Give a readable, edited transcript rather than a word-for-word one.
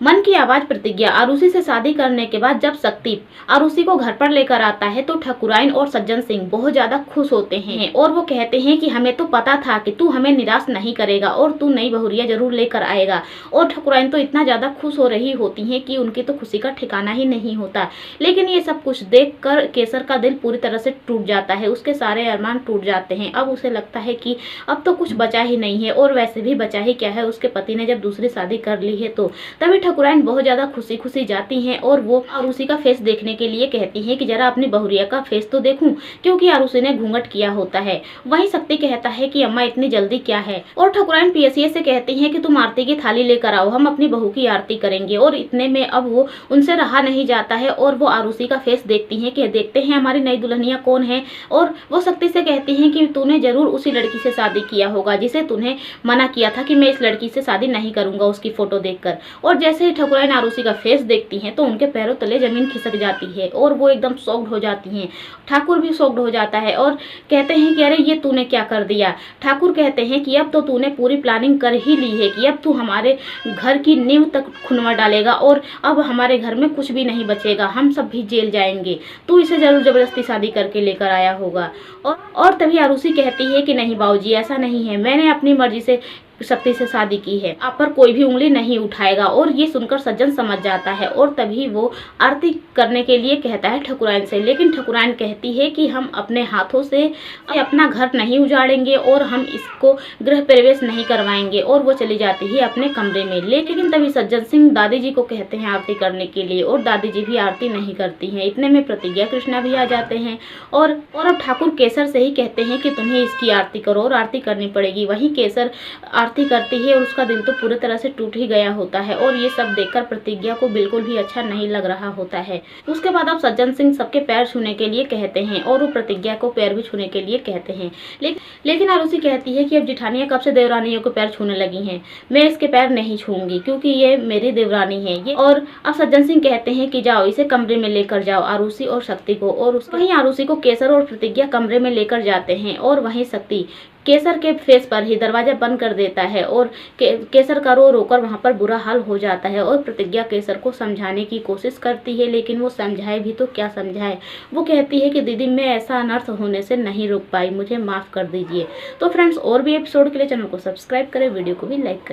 मन की आवाज प्रतिज्ञा। आरुषि से शादी करने के बाद जब शक्ति आरुषि को घर पर लेकर आता है तो ठकुराइन और सज्जन सिंह बहुत ज्यादा खुश होते हैं और वो कहते हैं कि हमें तो पता था कि तू हमें निराश नहीं करेगा और तू नई बहुरिया जरूर लेकर आएगा। और ठकुराइन तो इतना ज्यादा खुश हो रही होती हैं कि उनकी तो खुशी का ठिकाना ही नहीं होता। लेकिन ये सब कुछ देखकर केसर का दिल पूरी तरह से टूट जाता है, उसके सारे अरमान टूट जाते हैं। अब उसे लगता है कि अब तो कुछ बचा ही नहीं है, और वैसे भी बचा ही क्या है, उसके पति ने जब दूसरी शादी कर ली है। तो तभी ठकुराइन बहुत ज्यादा खुशी खुशी जाती हैं और वो आरुषि का फेस देखने के लिए कहती हैं कि जरा अपनी बहुरिया का फेस तो देखूं, क्योंकि आरुषि ने घूंघट किया होता है। वहीं शक्ति कहता है कि अम्मा इतनी जल्दी क्या है, और ठकुराइन पीएसए से कहती हैं कि तुम आरती की थाली लेकर आओ, हम अपनी बहू की आरती करेंगे। और इतने में अब वो उनसे रहा नहीं जाता है और वो आरुषि का फेस देखती हैं कि देखते हैं हमारी नई दुल्हनिया कौन है। और वो शक्ति से कहती हैं कि तूने जरूर उसी लड़की से शादी किया होगा जिसे तूने मना किया था कि मैं इस लड़की से शादी नहीं करूंगा उसकी फोटो देखकर। और जैसे ही ठकुराइन आरुषि का फेस देखती हैं तो उनके पैरों तले जमीन खिसक जाती है और वो एकदम शॉक्ड हो जाती हैं। ठाकुर भी शॉक्ड हो जाता है और कहते हैं कि अरे ये तूने क्या कर दिया। ठाकुर कहते हैं कि अब तो तूने पूरी प्लानिंग कर ही ली है कि अब तू हमारे घर की नींव तक खुनवा डालेगा और अब हमारे घर में कुछ भी नहीं बचेगा, हम सब भी जेल जाएंगे। तू इसे जरूर जबरदस्ती शादी करके लेकर आया होगा। और तभी आरुषि कहती है कि नहीं बाबूजी, ऐसा नहीं है, मैंने अपनी मर्जी से शक्ति से शादी की है, आप पर कोई भी उंगली नहीं उठाएगा। और ये सुनकर सज्जन समझ जाता है और तभी वो आरती करने के लिए कहता है ठकुराइन से। लेकिन ठकुराइन कहती है कि हम अपने हाथों से अपना घर नहीं उजाड़ेंगे और हम इसको गृह प्रवेश नहीं करवाएंगे, और वो चली जाती है अपने कमरे में। लेकिन तभी सज्जन सिंह दादी जी को कहते हैं आरती करने के लिए, और दादी जी भी आरती नहीं करती हैं। इतने में प्रतिज्ञा कृष्णा भी आ जाते हैं और अब ठाकुर केसर से ही कहते हैं कि तुम्हें इसकी आरती करो और आरती करनी पड़ेगी। वहीं केसर आरती करती है और उसका दिल तो पूरी तरह से टूट ही गया होता है, और ये सब देखकर प्रतिज्ञा को बिल्कुल भी अच्छा नहीं लग रहा होता है। उसके बाद अब सज्जन सिंह सबके पैर छूने के लिए कहते हैं और वो प्रतिज्ञा को पैर भी छूने के लिए कहते हैं। लेकिन आरुषि कहती है कि अब जिठानियां कब से देवरानियों के पैर छूने लगी हैं, मैं इसके पैर नहीं छूंगी क्योंकि ये मेरी देवरानी है ये। और अब सज्जन सिंह कहते हैं कि जाओ इसे कमरे में लेकर जाओ, आरुषि और शक्ति को। और वहीं आरुषि को केसर और प्रतिज्ञा कमरे में लेकर जाते हैं और वहीं शक्ति केसर के फेस पर ही दरवाजा बंद कर देता है और केसर का रो रोकर वहां पर बुरा हाल हो जाता है। और प्रतिज्ञा केसर को समझाने की कोशिश करती है, लेकिन वो समझाए भी तो क्या समझाए। वो कहती है कि दीदी मैं ऐसा अनर्थ होने से नहीं रुक पाई, मुझे माफ कर दीजिए। तो फ्रेंड्स, और भी एपिसोड के लिए चैनल को सब्सक्राइब करें, वीडियो को भी लाइक करें।